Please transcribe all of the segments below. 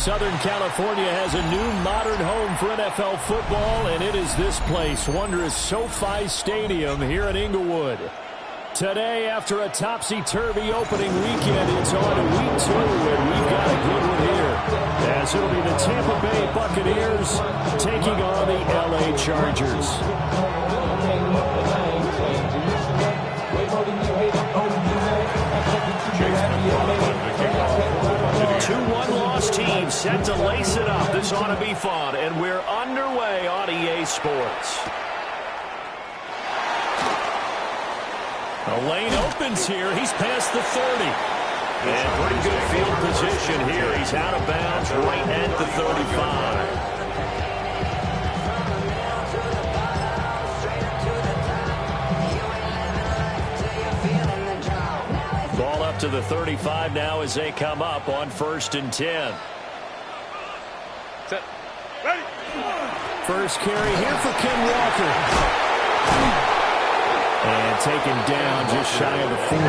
Southern California has a new modern home for NFL football, and it is this place, wondrous SoFi Stadium here in Inglewood. Today, after a topsy-turvy opening weekend, it's on to week 2, and we've got a good one here, as it'll be the Tampa Bay Buccaneers taking on the LA Chargers. 2-1 loss team set to lace it up. This ought to be fun, and we're underway on EA Sports. The lane opens here. He's past the 30. And pretty good field position here. He's out of bounds right at the 35. Ball up to the 35 now as they come up on 1st and 10. Set. Ready. First carry here for Ken Walker. And taken down just shy of the 40.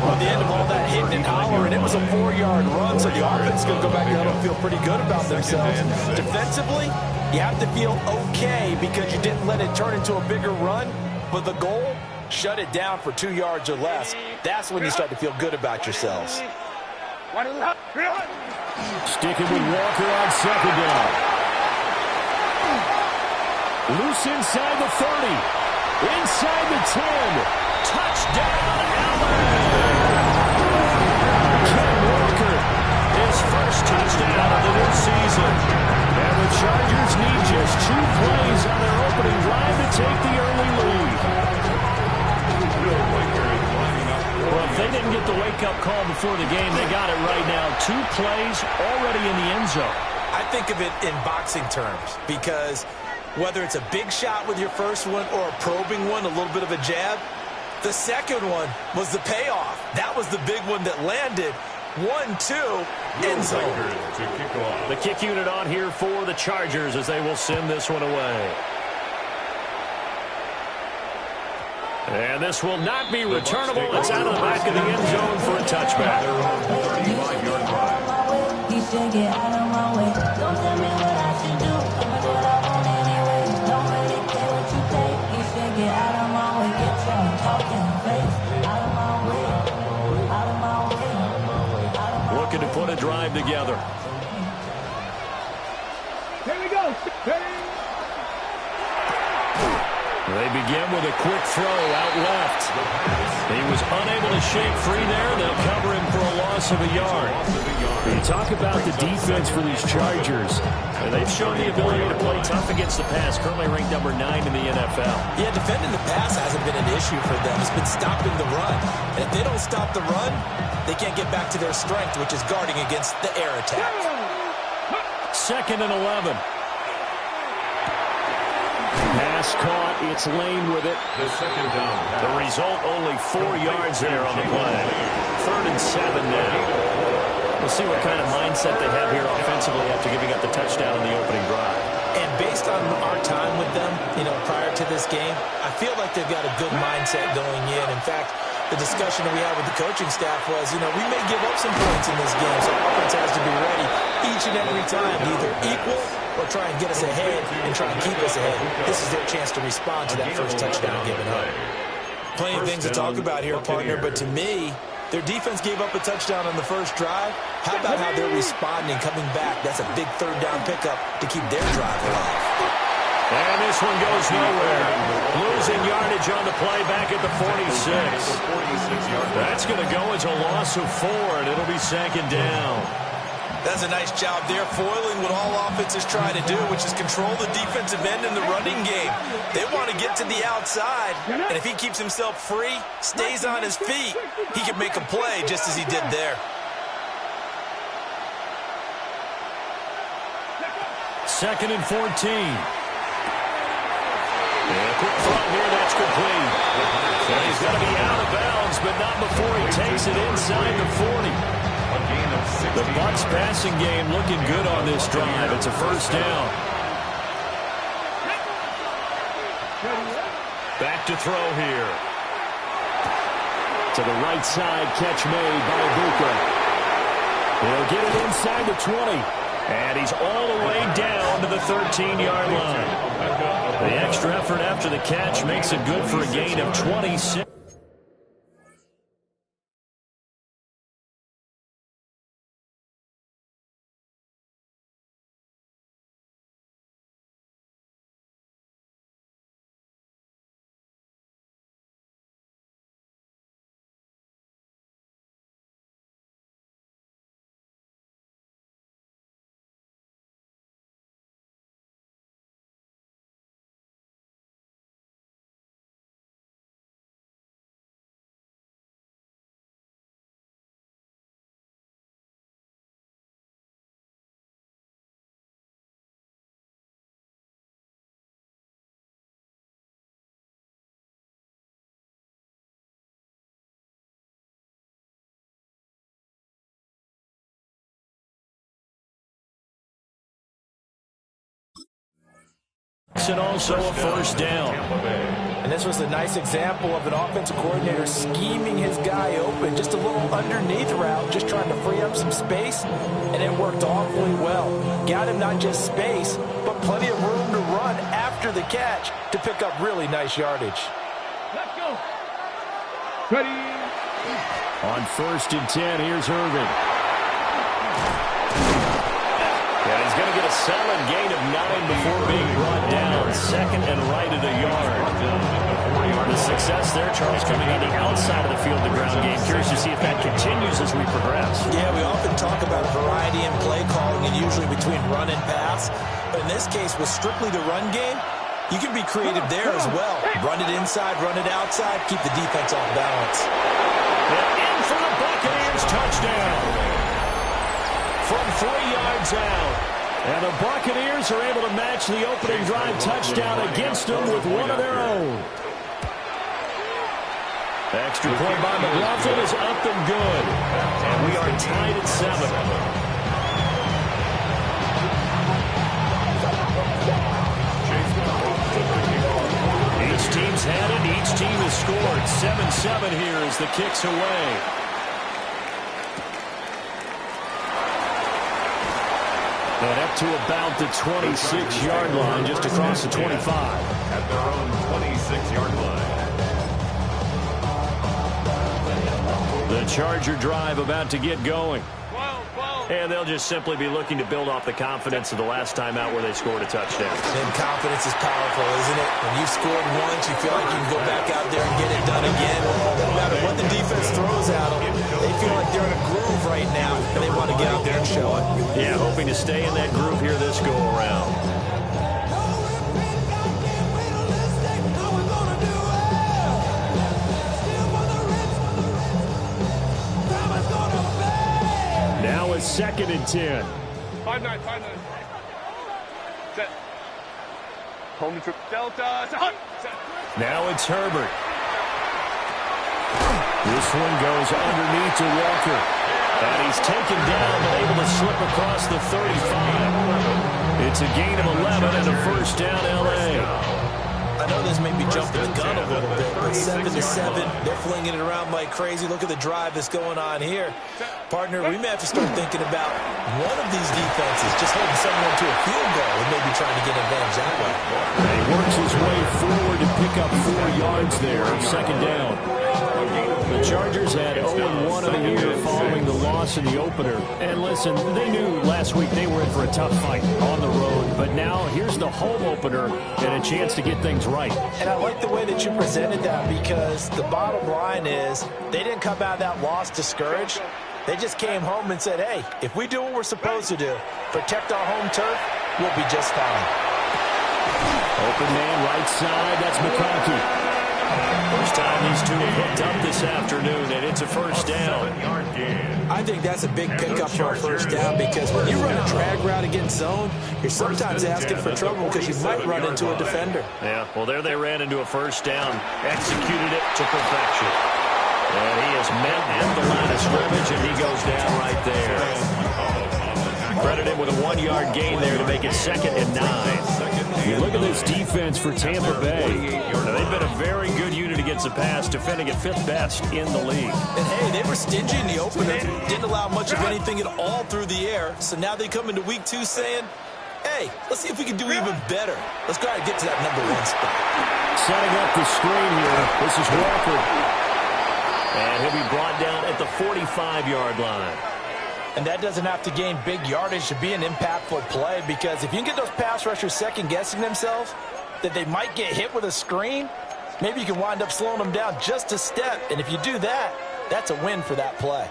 Well, the end of all that hitting and hollering, it was a 4-yard run, so the offense is going to go back there and feel pretty good about themselves. Defensively, you have to feel okay because you didn't let it turn into a bigger run, but the goal, shut it down for 2 yards or less. That's when you start to feel good about yourselves. Sticking with Walker on 2nd down. Loose inside the 30. Inside the 10. Touchdown, LA! Ken Walker, his first touchdown of the new season. And the Chargers need just 2 plays on their opening drive to take the early lead. Well, if they didn't get the wake-up call before the game, they got it right now. 2 plays already in the end zone. I think of it in boxing terms because whether it's a big shot with your first one or a probing one, a little bit of a jab, the second one was the payoff. That was the big one that landed. 1-2, end zone. The kick unit on here for the Chargers as they will send this one away. And this will not be returnable. It's out of the back of the end zone for a touchback. 35-yard drive. He should get out of my way. Don't tell me what I should do. I'm gonna do what I want anyway. Don't really care what you think. You should get out of my way. Get your talking face out of my way. Out of my way. Out of my way. Looking to put a drive together. Here we go. Ready. They begin with a quick throw out left. He was unable to shake free there. They'll cover him for a loss of a yard. You talk about the defense for these Chargers. And they've shown the ability to play tough against the pass, currently ranked number 9 in the NFL. Yeah, defending the pass hasn't been an issue for them. It's been stopping the run. And if they don't stop the run, they can't get back to their strength, which is guarding against the air attack. 2nd and 11. Pass caught. It's Lane with it. The second down. The result, only 4 yards there on the play. 3rd and 7 now. We'll see what kind of mindset they have here offensively after giving up the touchdown in the opening drive. And based on our time with them, prior to this game, I feel like they've got a good mindset going in. In fact, the discussion that we had with the coaching staff was, we may give up some points in this game, so offense has to be ready each and every time to either equal or try and get us ahead and try and keep us ahead. This is their chance to respond to that first touchdown given up. Plenty of things to talk about here, partner, but to me, their defense gave up a touchdown on the first drive. How about how they're responding, coming back? That's a big 3rd down pickup to keep their drive alive. And this one goes nowhere. Losing yardage on the play back at the 46. That's going to go as a loss of 4, and it'll be 2nd down. That's a nice job there, foiling what all offenses try to do, which is control the defensive end in the running game. They want to get to the outside, and if he keeps himself free, stays on his feet, he can make a play just as he did there. 2nd and 14. And a quick throw here, that's complete. And he's going to be out of bounds, but not before he takes it inside the 40. The Bucs passing game looking good on this drive. It's a 1st down. Back to throw here. To the right side, catch made by Ibuka. He'll get it inside the 20. And he's all the way down to the 13-yard line. The extra effort after the catch makes it good for a gain of 26. And also a first down. And this was a nice example of an offensive coordinator scheming his guy open. Just a little underneath route, just trying to free up some space, and it worked awfully well. Got him not just space, but plenty of room to run after the catch to pick up really nice yardage. Let's go. Ready. On 1st and 10, here's Irvin. And he's going to get a solid gain of 9 before being brought down. 2nd and right at a yard. The success there, Charles, coming on the outside of the field, the ground game. Curious to see if that continues as we progress. Yeah, we often talk about a variety in play calling and usually between run and pass. But in this case, with strictly the run game, you can be creative there as well. Run it inside, run it outside, keep the defense off balance. And in for the Buccaneers, touchdown. From 3 yards out. And the Buccaneers are able to match the opening drive touchdown against them with one of their own. Extra point by McLaughlin is up and good. And we are tied at 7. Each team's had it. Each team has scored. 7-7 here as the kick's away. And up to about the 26-yard line, just across the 25. At their own 26-yard line. The Charger drive about to get going. And they'll just simply be looking to build off the confidence of the last time out where they scored a touchdown. And confidence is powerful, isn't it? When you've scored once, you feel like you can go back out there and get it done again. No matter what the defense throws at them, they feel like they're in a groove right now, and they want to get out there and show it. Yeah, hoping to stay in that groove here this go-around. Now it's 2nd and 10. 5-9. Set. Home to trip. Delta. Set. Now it's Herbert. This one goes underneath to Walker. And he's taken down but able to slip across the 35. It's a gain of 11 and a first down, L.A. I know this may be jumping the gun a little bit, but 7-7, they're flinging it around like crazy. Look at the drive that's going on here. Partner, we may have to start thinking about one of these defenses just holding someone to a field goal and maybe trying to get advantage that way. And he works his way forward to pick up 4 yards there, 2nd down. The Chargers had 0-1 of the year following the loss in the opener. And listen, they knew last week they were in for a tough fight on the road. But now here's the home opener and a chance to get things right. And I like the way that you presented that because the bottom line is they didn't come out of that loss discouraged. They just came home and said, hey, if we do what we're supposed to do, protect our home turf, we'll be just fine. Open man right side, that's McConkey. First time these two have hooked up this afternoon, and it's a first down. I think that's a big pickup for a first down because when you run a drag route against zone, you're sometimes asking for trouble because you might run into a defender. Yeah, well, there they ran into a first down, executed it to perfection. And he is met at the line of scrimmage, and he goes down right there. Credit him with a 1-yard gain there to make it 2nd and 9. You look at this defense for Tampa Bay. Now, they've been a very good unit against the pass, defending at 5th best in the league. And, hey, they were stingy in the opener. Didn't allow much of anything at all through the air. So now they come into week 2 saying, hey, let's see if we can do even better. Let's go ahead and get to that number 1 spot. Setting up the screen here. This is Walker. And he'll be brought down at the 45-yard line. And that doesn't have to gain big yardage to be an impactful play, because if you can get those pass rushers second-guessing themselves that they might get hit with a screen, maybe you can wind up slowing them down just a step. And if you do that, that's a win for that play.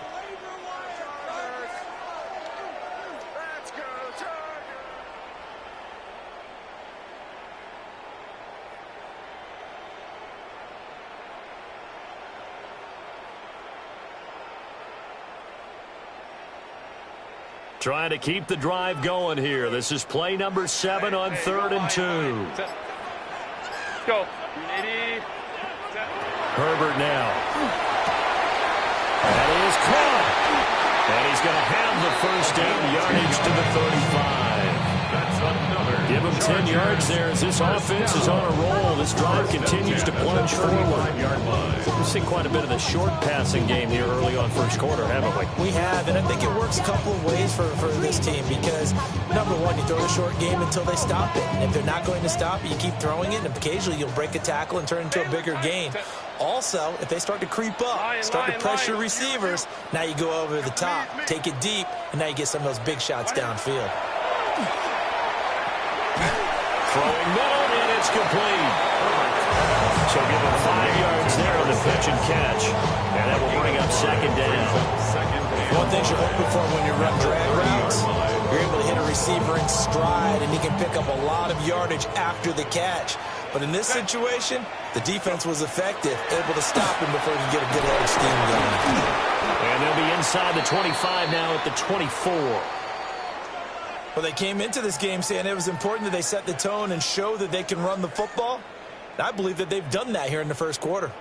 Trying to keep the drive going here. This is play number 7 on 3rd and 2. Go. Herbert now. That is caught. And he's going to have the first down, yardage to the 35. Give him 10 yards there as this offense is on a roll. This drive continues to plunge forward. We've seen quite a bit of the short passing game here early on first quarter, haven't we? We have, and I think it works a couple of ways for this team, because, number one, you throw the short game until they stop it. And if they're not going to stop it, you keep throwing it, and occasionally you'll break a tackle and turn it into a bigger gain. Also, if they start to creep up, start to pressure receivers, now you go over the top, take it deep, and now you get some of those big shots downfield. Throwing middle, and it's complete. So give him 5 yards there on the catch and catch. And that will bring up 2nd down. One thing you're hoping for when you run drag routes, you're able to hit a receiver in stride, and he can pick up a lot of yardage after the catch. But in this situation, the defense was effective, able to stop him before he could get a good head of steam going. And they'll be inside the 25 now at the 24. Well, they came into this game saying it was important that they set the tone and show that they can run the football. And I believe that they've done that here in the first quarter.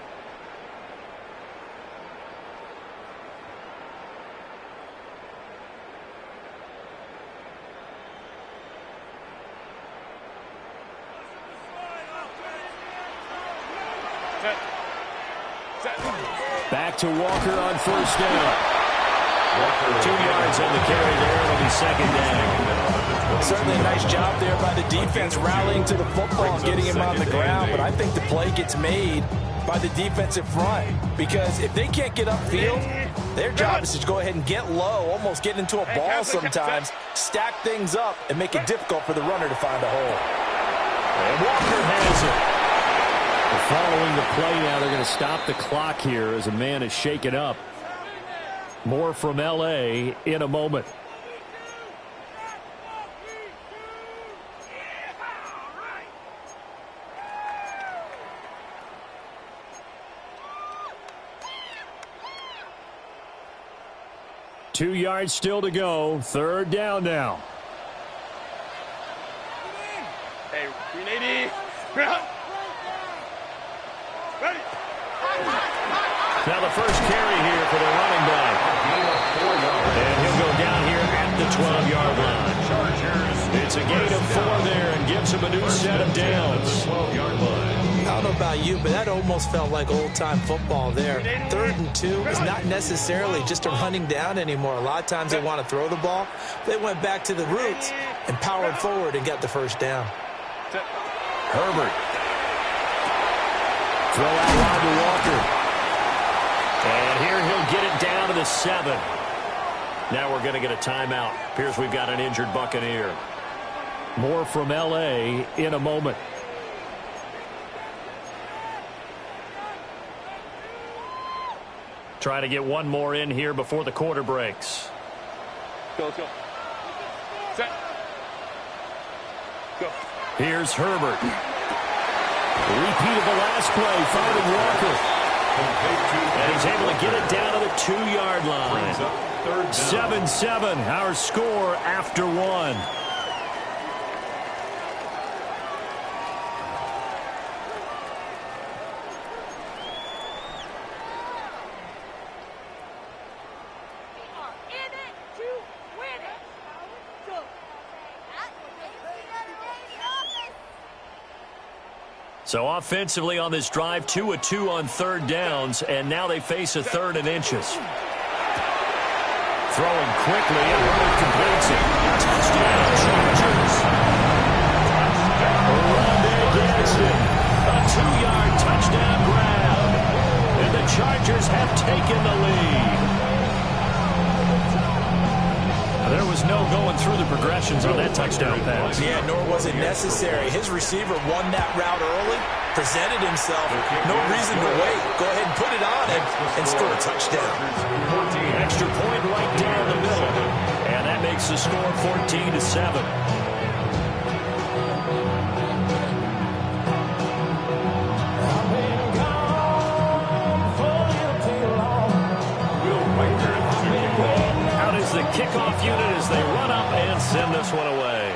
Back to Walker on 1st down. 2 yards on the carry there. It'll be 2nd down. Certainly a nice job there by the defense rallying to the football and getting him on the ground. But I think the play gets made by the defensive front, because if they can't get upfield, their job is to go ahead and get low, almost get into a ball sometimes, stack things up, and make it difficult for the runner to find a hole. And Walker has it. Following the play now, they're going to stop the clock here as a man is shaken up. More from L.A. in a moment. Two yards still to go. 3rd down now. Hey, 380. Ready. Now the first carry here for the running back. And he'll go down here at the 12-yard line. It's a gain of 4 there and gives him a new set of downs. I don't know about you, but that almost felt like old-time football there. 3rd and 2 is not necessarily just a running down anymore. A lot of times they want to throw the ball. They went back to the roots and powered forward and got the first down. Herbert. Throw out wide to Walker. And here he'll get it down to the 7. Now we're going to get a timeout. Appears we've got an injured Buccaneer. More from L.A. in a moment. Trying to get one more in here before the quarter breaks. Let's go. Set. Go. Here's Herbert. Repeat of the last play, finding Walker. And he's able to get it down to the 2-yard line. 7-7, our score after 1. So offensively on this drive, 2 of 2 on third downs, and now they face a third and inches. Throwing quickly, and Herbert completes it. Touchdown, Chargers. Rondé Gadsden, a 2-yard touchdown grab. And the Chargers have taken the lead. There was no going through the progressions on that touchdown pass. Yeah, nor was it necessary. His receiver won that route early, presented himself. No reason to wait. Go ahead and put it on him and score a touchdown. Extra point right down the middle. And that makes the score 14-7. The kickoff unit as they run up and send this one away.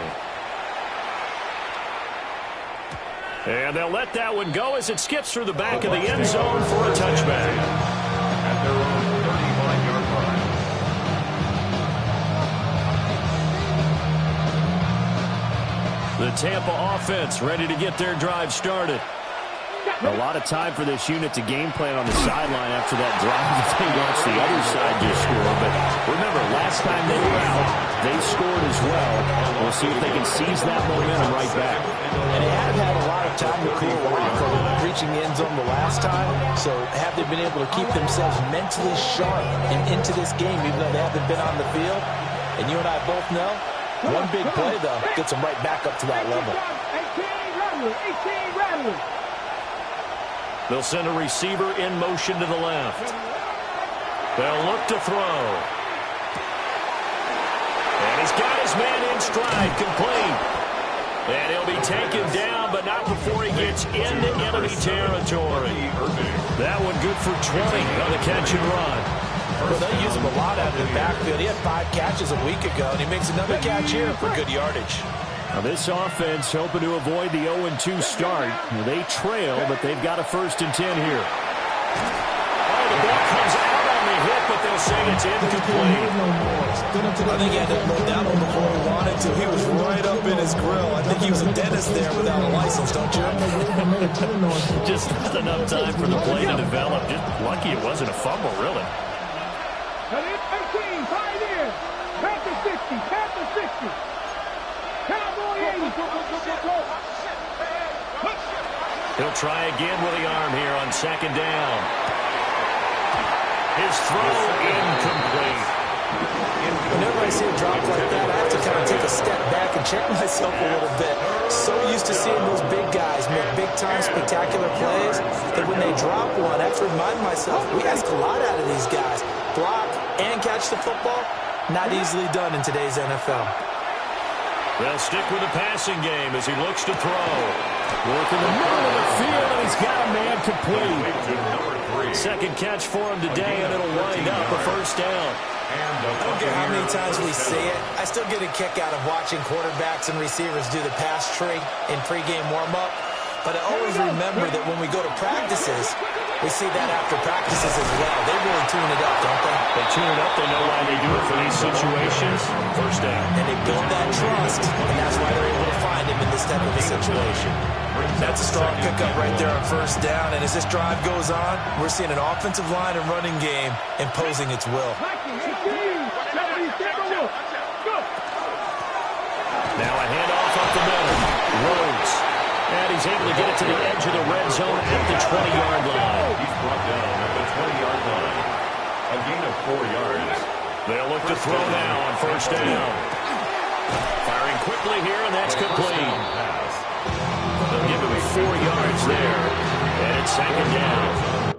And they'll let that one go as it skips through the back of the end zone for a touchback. At their own 35-yard line. The Tampa offense ready to get their drive started. A lot of time for this unit to game plan on the sideline after that drive that they watched the other side just score. But remember, last time they were out, they scored as well. We'll see if they can seize that momentum right back. And they have had a lot of time to cool off from reaching the end zone the last time. So have they been able to keep themselves mentally sharp and into this game, even though they haven't been on the field? And you and I both know, one big play, though, gets them right back up to that level. 18 Rattler. They'll send a receiver in motion to the left. They'll look to throw. And he's got his man in stride, complete. And he'll be taken down, but not before he gets into enemy territory. That one good for 20 on the catch and run. Well, they use him a lot out of the backfield. He had 5 catches a week ago, and he makes another catch here for good yardage. Now this offense hoping to avoid the 0-2 start. They trail, but they've got a 1st and 10 here. Oh, the ball comes out on the hit, but they'll say it's incomplete. I think he had to load that one before he wanted to. He was right up in his grill. I think he was a dentist there without a license, don't you? Just not enough time for the play to develop. Just lucky it wasn't a fumble, really. 18, Pioneer. Panther 60, Panther 60. He'll try again with the arm here on 2nd down. His throw incomplete. Whenever I see a drop like that, I have to kind of take a step back and check myself a little bit. So used to seeing those big guys make big-time spectacular plays that when they drop one, I have to remind myself, we ask a lot out of these guys. Block and catch the football, not easily done in today's NFL. They'll stick with the passing game as he looks to throw. Working the middle of the field, and he's got a man complete. 2nd catch for him today, and it'll wind up a 1st down. I don't care how many times we see it. I still get a kick out of watching quarterbacks and receivers do the pass tree in pregame warm-up. But I always remember that when we go to practices, we see that after practices as well. They really tune it up, don't they? They tune it up. They know why they do it for these situations. 1st down. And they build that trust, and that's why they're able to find him in this type of a situation. That's a strong pickup right there on 1st down. And as this drive goes on, we're seeing an offensive line and running game imposing its will. Now a handoff up the middle. Rhodes. And he's able to get it to the edge of the red zone at the 20-yard line. He's brought down at the 20-yard line. A gain of 4 yards. They'll look to throw now on 1st down. Firing quickly here, and that's complete. They'll give him 4 yards there. And it's 2nd down.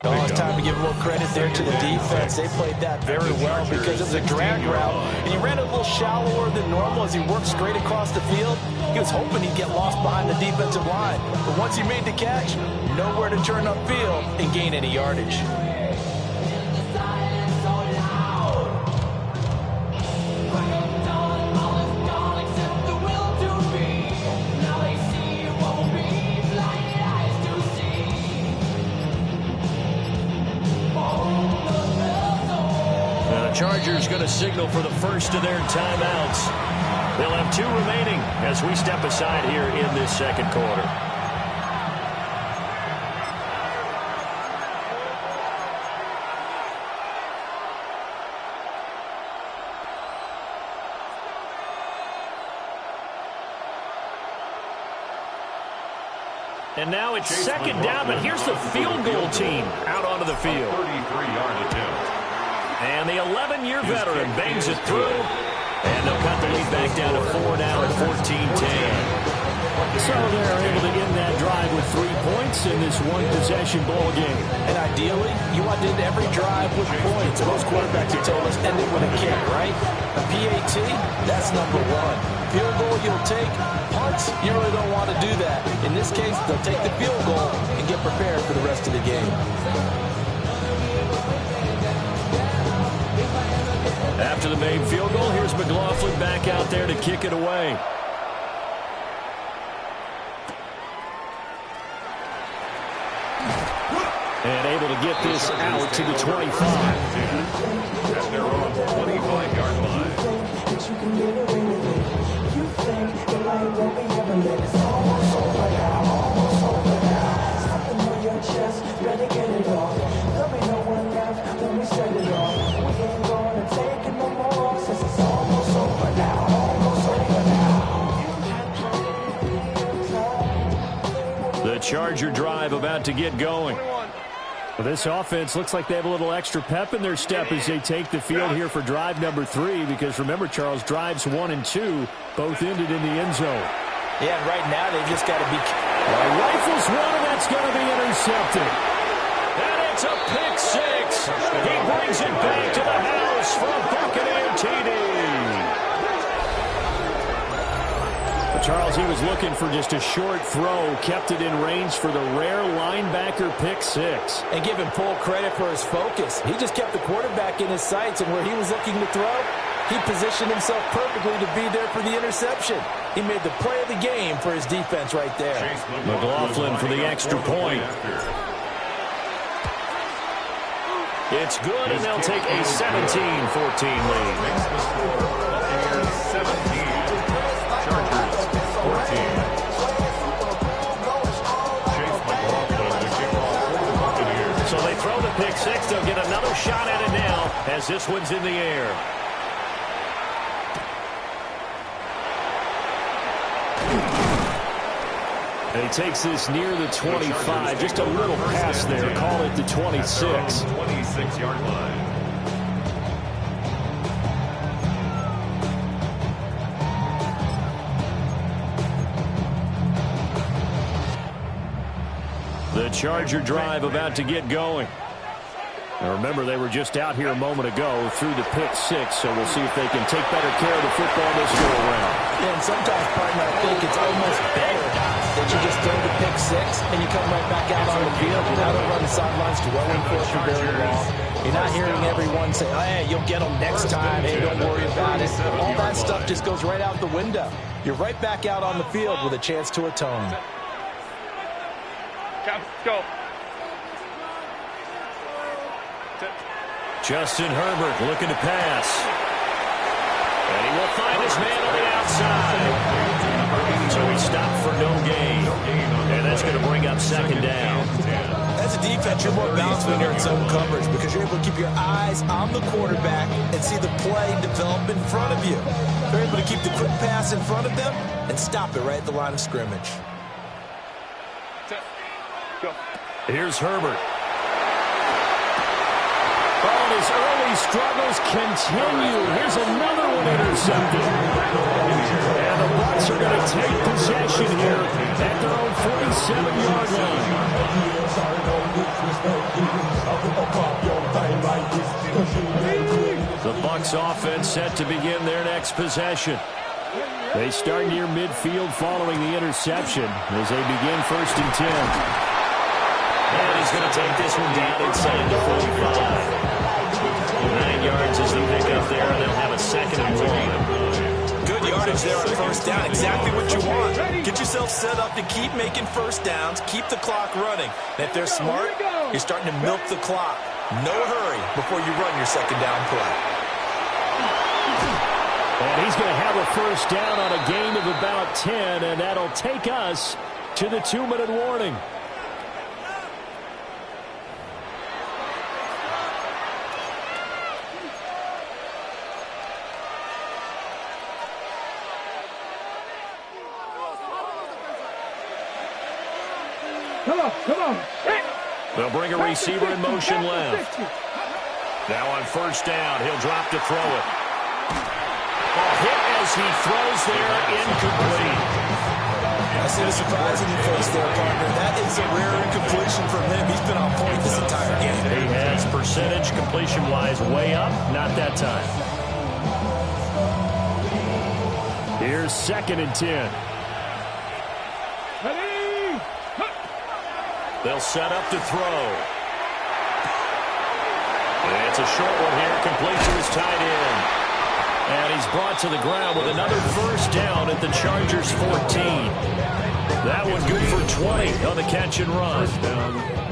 Oh, it's time to give a little credit there to the defense. They played that very well because it was a drag route, and he ran a little shallower than normal as he worked straight across the field. He was hoping he'd get lost behind the defensive line, but once he made the catch, nowhere to turn upfield and gain any yardage. Chargers going to signal for the first of their timeouts. They'll have 2 remaining as we step aside here in this second quarter. And now it's second down, but here's the field goal team out onto the field. 33-yard attempt. And the 11-year veteran bangs it through. And they'll cut the lead back down to 4 now at 14-10. So they're able to end that drive with 3 points in this one-possession ball game. And ideally, you want to end every drive with points. Most quarterbacks have told us end it with a kick, right? A PAT, that's number 1. Field goal you'll take. Punts, you really don't want to do that. In this case, they'll take the field goal and get prepared for the rest of the game. After the made field goal, here's McLaughlin back out there to kick it away. And able to get this out to the 25. At their own 25-yard line. The Charger drive about to get going. Well, this offense looks like they have a little extra pep in their step as they take the field here for drive number 3, because remember, Charles, drives 1 and 2 both ended in the end zone. Yeah, and right now they've just got to be... Rifles one, and that's going to be intercepted. And it's a pick 6. He brings it back to the house for a Buccaneer TD. Charles, he was looking for just a short throw, kept it in range for the rare linebacker pick 6. And give him full credit for his focus. He just kept the quarterback in his sights, and where he was looking to throw, he positioned himself perfectly to be there for the interception. He made the play of the game for his defense right there. McLaughlin for the extra point. It's good, and they'll take a 17-14 lead. 17. Chargers 14. Chase McLaughlin, the kickoff for the Buccaneers. So they throw the pick 6. They'll get another shot at it now as this one's in the air. And he takes this near the 25, just a little pass there. Call it the 26. 26-yard line. The Charger drive about to get going. Now remember, they were just out here a moment ago through the pick 6, so we'll see if they can take better care of the football this go around. Yeah, and sometimes, partner, I think it's almost better that you just throw the pick 6 and you come right back out on the field. You're not over on the sidelines dwelling for it for very long. You're not hearing everyone say, oh, hey, you'll get them next time. Hey, don't worry about it. All that stuff just goes right out the window. You're right back out on the field with a chance to atone. Go. Justin Herbert looking to pass. And he will find his man on the outside. So he stopped for no gain. And that's going to bring up second down. As a defense, you're more balanced when you're in zone coverage because you're able to keep your eyes on the quarterback and see the play develop in front of you. You're able to keep the quick pass in front of them and stop it right at the line of scrimmage. Go. Here's Herbert. Oh, and his early struggles continue. Here's another one intercepted. And the Bucs are going to take possession here at their own 47-yard line. Colts offense set to begin their next possession. They start near midfield following the interception as they begin 1st and 10. And he's going to take this one down inside the 45. 9 yards is the pickup there, and they'll have a 2nd and 1. Good yardage there on 1st down. Exactly what you want. Get yourself set up to keep making 1st downs, keep the clock running. And if they're smart, you're starting to milk the clock. No hurry before you run your 2nd down play. And he's going to have a 1st down on a gain of about 10, and that'll take us to the 2-minute warning. Come on. They'll bring a receiver in motion left. Now on 1st down, he'll drop to throw it. A hit as he throws there, incomplete. I see the surprise in your face there, partner. That is a rare incompletion from him. He's been on point this entire game. He has percentage completion-wise way up, not that time. Here's 2nd and 10. They'll set up to throw. And it's a short one here. Complete to his tight end. And he's brought to the ground with another 1st down at the Chargers' 14. That one good for 20 on the catch and run.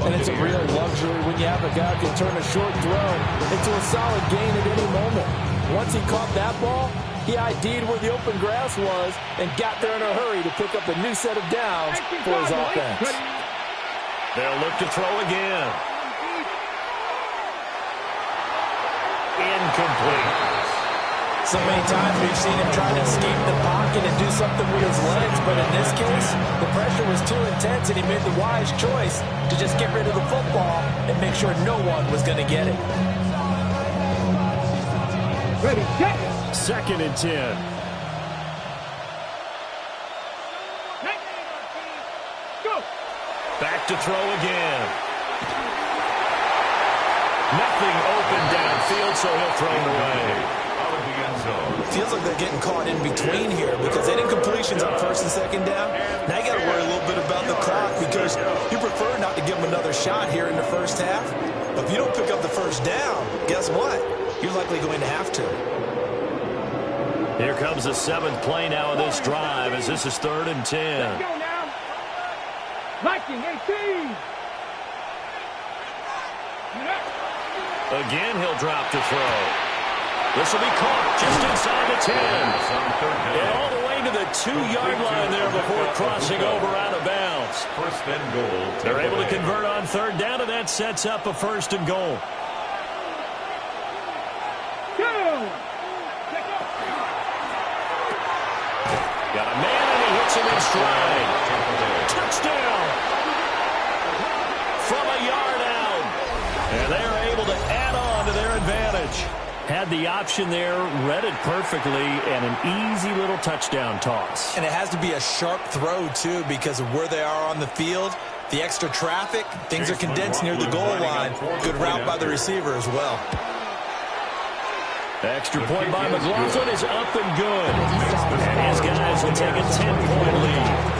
And it's a real luxury when you have a guy who can turn a short throw into a solid gain at any moment. Once he caught that ball, he ID'd where the open grass was and got there in a hurry to pick up a new set of downs for his offense. They'll look to throw again. Incomplete. So many times we've seen him try to escape the pocket and do something with his legs, but in this case, the pressure was too intense and he made the wise choice to just get rid of the football and make sure no one was going to get it. Ready, set. 2nd and 10. Back to throw again. Nothing open downfield, so he'll throw it away. Feels like they're getting caught in between here because they didn't completions on 1st and 2nd down. Now you got to worry a little bit about the clock because you prefer not to give them another shot here in the 1st half. But if you don't pick up the 1st down, guess what? You're likely going to have to. Here comes the 7th play now of this drive as this is 3rd and 10. Liking 18. Again, he'll drop to throw. This will be caught just inside the 10. And all the way to the 2-yard line there before crossing over out of bounds. 1st and goal. They're able to convert on 3rd down, and that sets up a 1st and goal. Got a man, and he hits him in stride. Touchdown! From a yard out. And they are able to add on to their advantage. Had the option there, read it perfectly, and an easy little touchdown toss. And it has to be a sharp throw, too, because of where they are on the field. The extra traffic, things are condensed near the goal line. Good route by the receiver as well. The extra point by McLaughlin is up and good. And his guys will take a 10-point lead.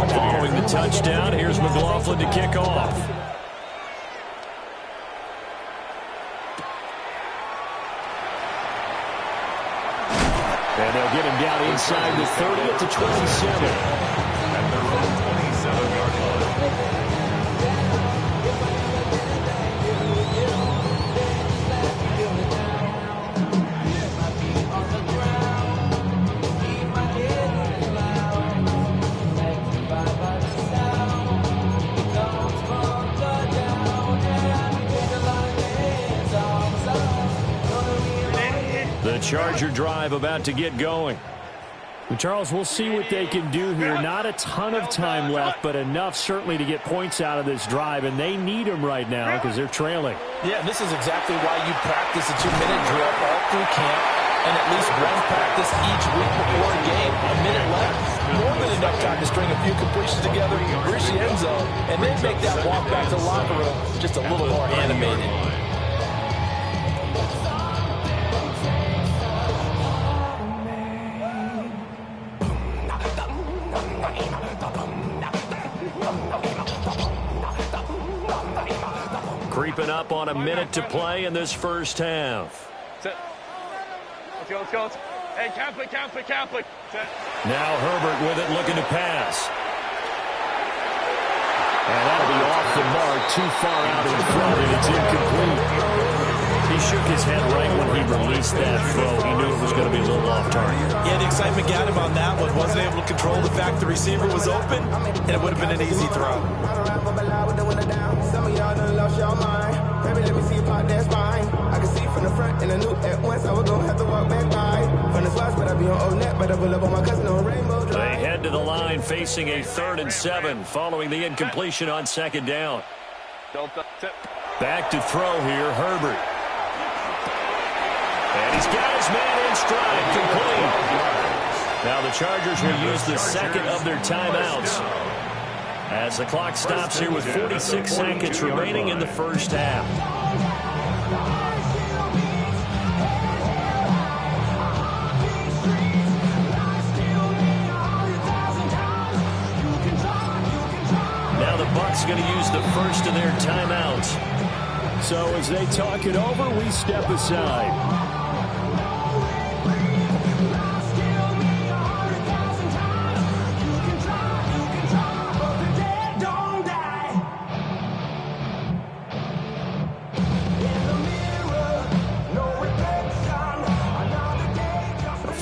Following the touchdown, here's McLaughlin to kick off. And they'll get him down inside the 30 at the 27. At their own 27-yard line. The Charger drive about to get going. Well, Charles, we'll see what they can do here. Not a ton of time left, but enough certainly to get points out of this drive, and they need them right now because they're trailing. Yeah, this is exactly why you practice a 2-minute drill all through camp. and at least one practice each week before a game. A minute left, more than enough time to string a few completions together, reach the end zone, and then make that walk back to the locker room just a little more animated. Creeping up on a minute to play in this first half. Set. Let's go, let's go. Hey, Catholic. Set. Now Herbert with it, looking to pass. And that'll be off the mark, too far out in front, and it's incomplete. He shook his head right when he released that throw. He knew it was going to be a little off target. Yeah, the excitement got him on that one. Wasn't able to control the fact the receiver was open, and it would have been an easy throw. Some of y'all done lost your mind. Baby, let me see you pop that spine. I can see from the front and I knew at once I was gonna have to walk back by. From the spots, but I be on old net, but I pull up on my cousin on Rainbow Drive. They head to the line facing a 3rd and 7 following the incompletion on 2nd down. Back to throw here, Herbert. And he's got his man in stride, complete. Now the Chargers will use the 2nd of their timeouts as the clock stops here with 46 seconds remaining in the first half. Now the Bucs going to use the first of their timeouts. So as they talk it over, we step aside.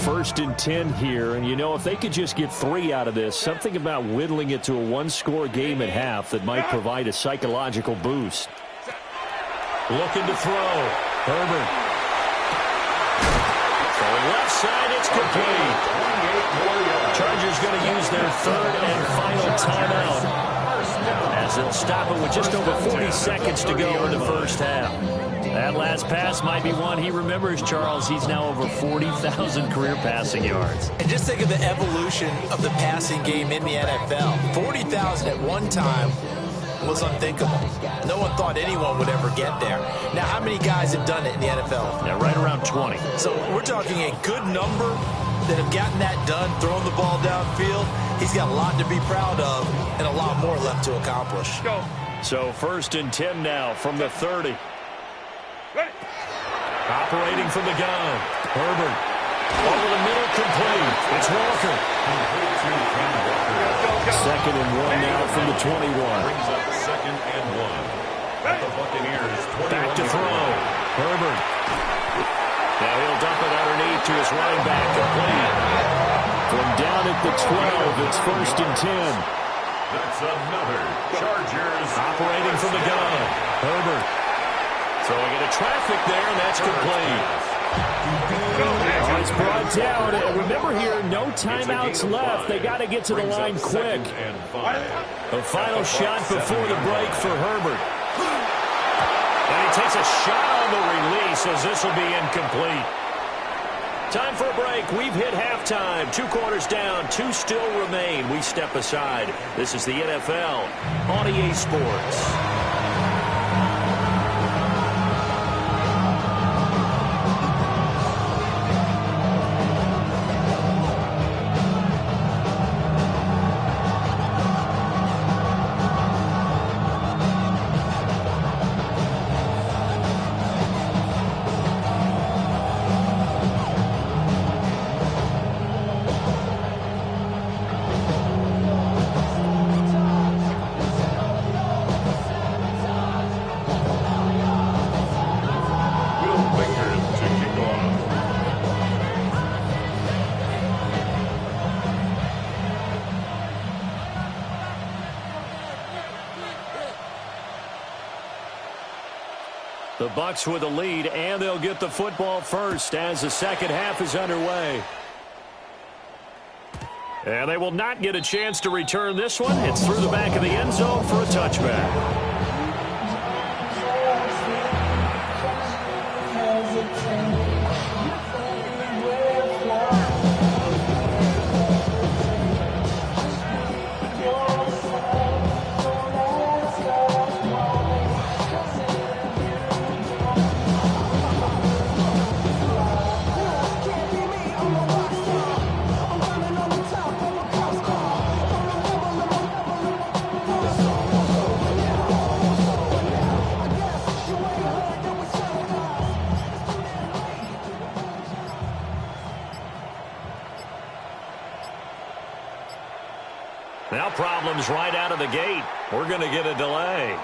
First and 10 here, and you know, if they could just get 3 out of this, something about whittling it to a 1-score game at half that might provide a psychological boost. Looking to throw. Herbert. So left side, it's complete. Chargers going to use their 3rd and final timeout as they'll stop it with just over 40 seconds to go in the first half. That last pass might be one he remembers, Charles. He's now over 40,000 career passing yards. And just think of the evolution of the passing game in the NFL. 40,000 at one time was unthinkable. No one thought anyone would ever get there. Now, how many guys have done it in the NFL? Now, right around 20. So we're talking a good number that have gotten that done, throwing the ball downfield. He's got a lot to be proud of and a lot more left to accomplish. Go. So 1st and 10 now from the 30. Ready. Operating from the gun. Herbert. Over the middle, complete. It's Walker. 2nd and 1 now from the 21. Brings up 2nd and 1. At the Buccaneers, 21. Back to throw. Herbert. Now he'll dump it underneath to his running back, complete. From down at the 12, it's 1st and 10. That's another Chargers. Operating from the gun. Herbert. Throwing into traffic there, and that's complete. Oh, it's brought down. And remember here, no timeouts left. They got to get to the line quick. A final shot before the break for Herbert. And he takes a shot on the release as this will be incomplete. Time for a break. We've hit halftime. 2 quarters down, 2 still remain. We step aside. This is the NFL on EA Sports. The Bucs with a lead, and they'll get the football first as the second half is underway. And they will not get a chance to return this one. It's through the back of the end zone for a touchback. Now problems right out of the gate. We're going to get a delay.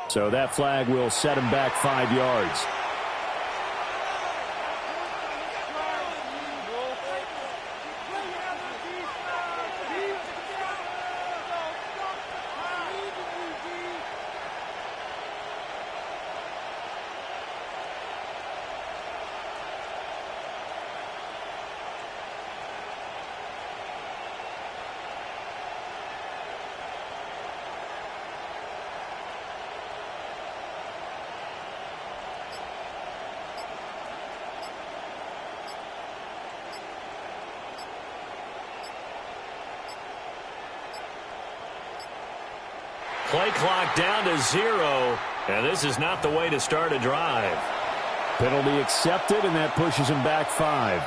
So that flag will set him back 5 yards. Play clock down to 0, and this is not the way to start a drive. Penalty accepted, and that pushes him back 5.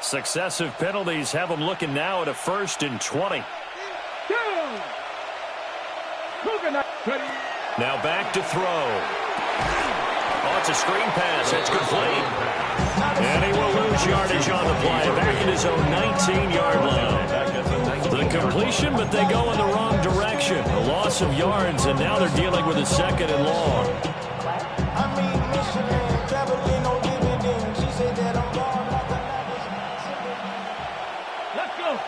Successive penalties have him looking now at a 1st and 20. Now back to throw. Oh, it's a screen pass. It's complete. And he will lose yardage on the play. Back in his own 19-yard line. The completion, but they go in the wrong direction. A loss of yards, and now they're dealing with a 2nd and long. Let's go.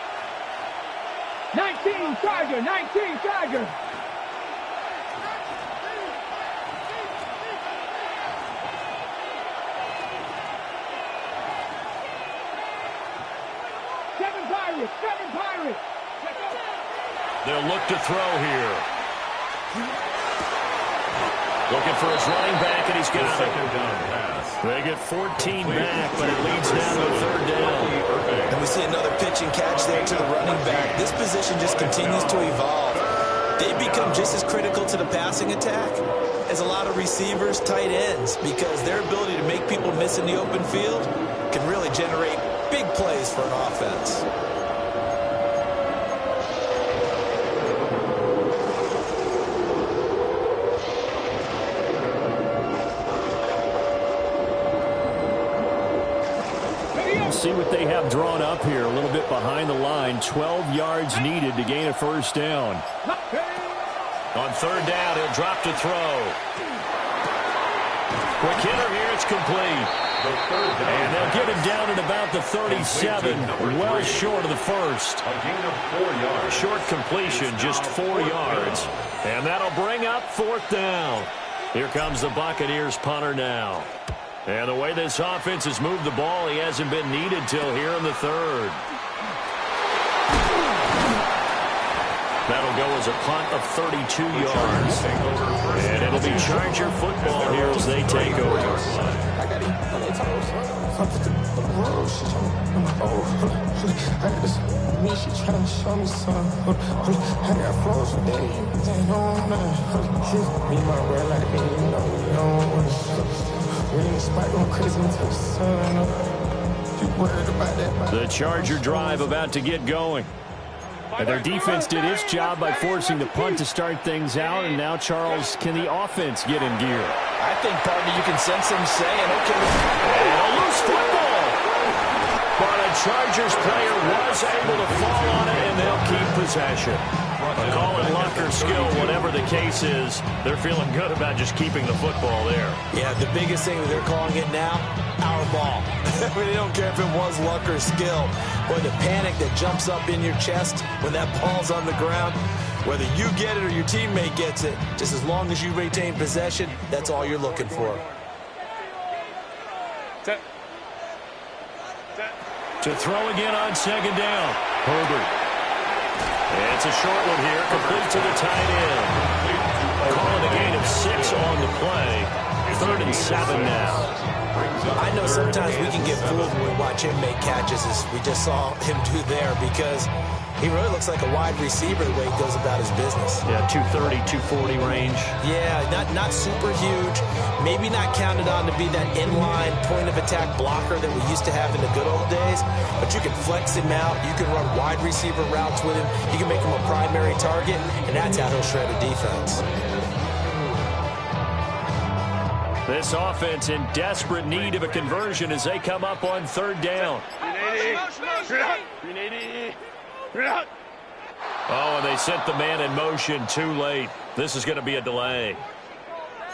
19 Tiger, 19 Tiger. Seven Pirates. They'll look to throw here. Looking for his running back, and he's got it. They get 14 back, but it leads now to a 3rd down. And we see another pitch and catch there to the running back. This position just continues to evolve. They become just as critical to the passing attack as a lot of receivers, tight ends, because their ability to make people miss in the open field can really generate big plays for an offense. See what they have drawn up here. A little bit behind the line. 12 yards needed to gain a 1st down. On 3rd down, he'll drop to throw. Quick hitter here. It's complete. And they'll get him down at about the 37. Well short of the 1st. A gain of 4 yards. Short completion, just 4 yards. And that'll bring up 4th down. Here comes the Buccaneers punter now. And the way this offense has moved the ball, he hasn't been needed till here in the 3rd. That'll go as a punt of 32 yards. And it'll be Charger football here as they take over. The Charger drive about to get going. And their defense did its job by forcing the punt to start things out. And now, Charles, can the offense get in gear? I think, partner, you can sense them saying, okay. And a loose football. But a Chargers player was able to fall on it, and they'll keep possession. Call it luck or skill, whatever the case is, they're feeling good about just keeping the football there. Yeah, the biggest thing that they're calling it now, our ball. They don't care if it was luck or skill. Boy, the panic that jumps up in your chest when that ball's on the ground, whether you get it or your teammate gets it, just as long as you retain possession, that's all you're looking for. To throw again on 2nd down. Herbert. It's a short one here, complete to the tight end. Calling a gain of 6 on the play. 3rd and 7 now. I know sometimes we can get fooled when we watch him make catches, as we just saw him do there, because He really looks like a wide receiver the way he goes about his business. Yeah, 230, 240 range. Yeah, not super huge. Maybe not counted on to be that inline point-of-attack blocker that we used to have in the good old days. But you can flex him out. You can run wide receiver routes with him. You can make him a primary target, and that's how he'll shred a defense. This offense in desperate need of a conversion as they come up on third down. Oh, and they sent the man in motion too late. This is going to be a delay.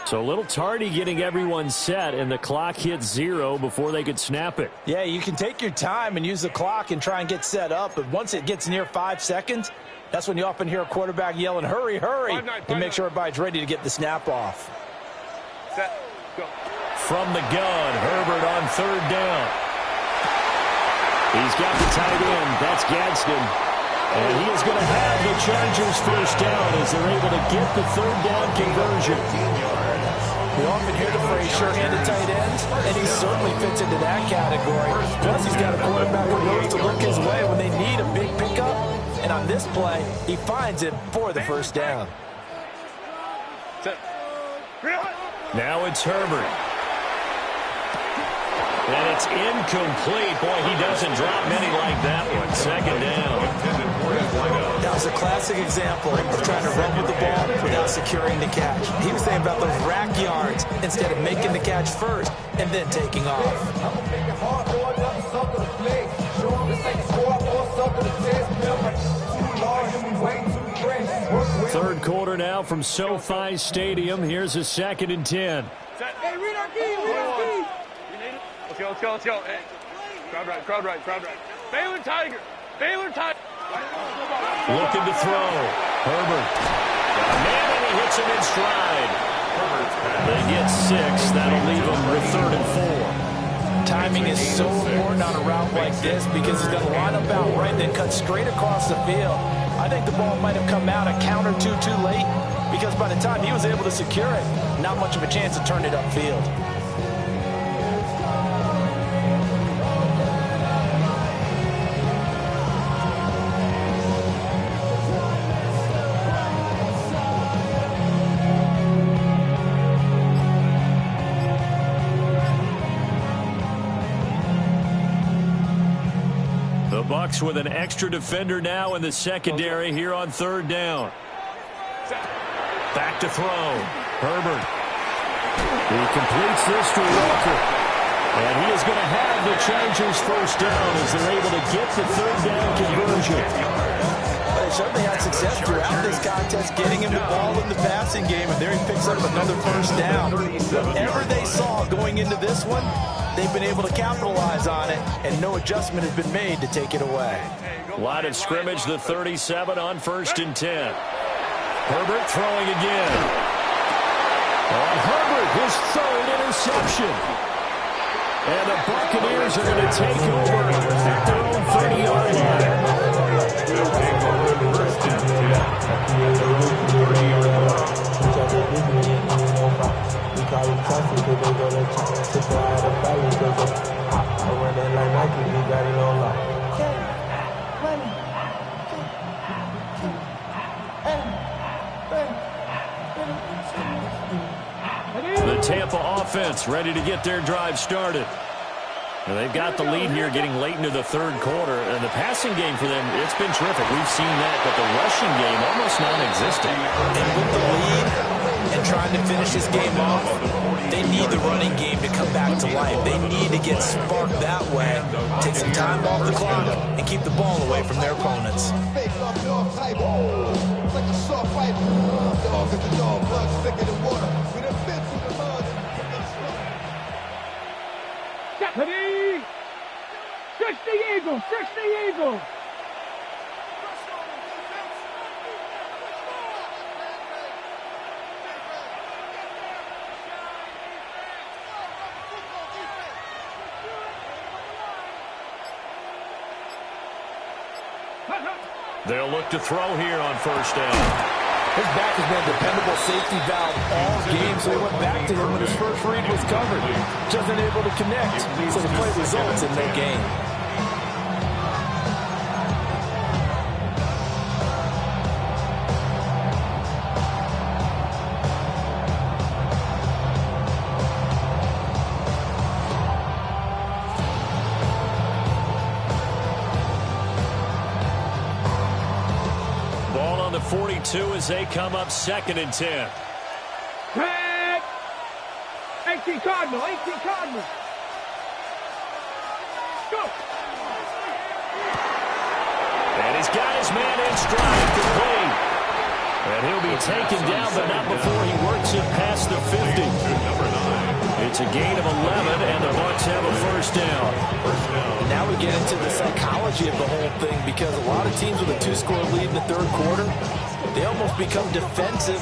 So a little tardy getting everyone set, and the clock hit 0 before they could snap it. Yeah, you can take your time and use the clock and try and get set up, but once it gets near 5 seconds, that's when you often hear a quarterback yelling, hurry, hurry, to make sure everybody's ready to get the snap off. Set, go. From the gun, Herbert on third down. He's got the tight end. That's Gadsden. And he is going to have the Chargers first down as they're able to get the third down conversion. We often hear the phrase sure-handed tight ends, and he certainly fits into that category. Plus, he's got a quarterback who knows to look his way when they need a big pickup. And on this play, he finds it for the first down. Now it's Herbert. And it's incomplete. Boy, he doesn't drop many like that one. Second down. That was a classic example of trying to run with the ball without securing the catch. He was thinking about those rack yards instead of making the catch first and then taking off. Third quarter now from SoFi Stadium. Here's a 2nd and 10. Hey, read our key, read our key. Let's go. Hey. Crowd right. Baylor Tiger. Looking to throw. Herbert. Man, and he hits him in stride. They get 6. That'll leave him with 3rd and 4. Timing is so important on a route like this because he's going to line up out right and then cut straight across the field. I think the ball might have come out a count or two too late because by the time he was able to secure it, not much of a chance to turn it upfield. Bucks with an extra defender now in the secondary here on third down. Back to throw. Herbert. He completes this to Walker. And he is going to have the Chargers first down as they're able to get the third down conversion. They certainly had success throughout this contest, getting him the ball in the passing game, and there he picks up another first down. Whatever they saw going into this one, they've been able to capitalize on it, and no adjustment has been made to take it away. Line of scrimmage, the 37 on 1st and 10. Herbert throwing again. On Herbert, his 3rd interception. And the Buccaneers are going to take over at their own 30-yard line. The Tampa offense ready to get their drive started. And they've got the lead here getting late into the 3rd quarter. And the passing game for them, it's been terrific. We've seen that, but the rushing game almost non-existent. And with the lead and trying to finish this game off, they need the running game to come back to life. They need to get sparked that way, take some time off the clock, and keep the ball away from their opponents. Deputy! Stretch the eagle! Stretch the eagle! They'll look to throw here on first down. His back has been a dependable safety valve all game, so he went back to him when his first read was covered. Just unable to connect, so the play results in no gain. 32 as they come up 2nd and 10. Tag! 18 Cardinal, 18 Cardinal. Go! And he's got his man in stride, complete. And he'll be taken down, but not before he works it past the 50. It's a gain of 11, and the Bucs have a first down. Now we get into the psychology of the whole thing, because a lot of teams with a 2-score lead in the third quarter, they almost become defensive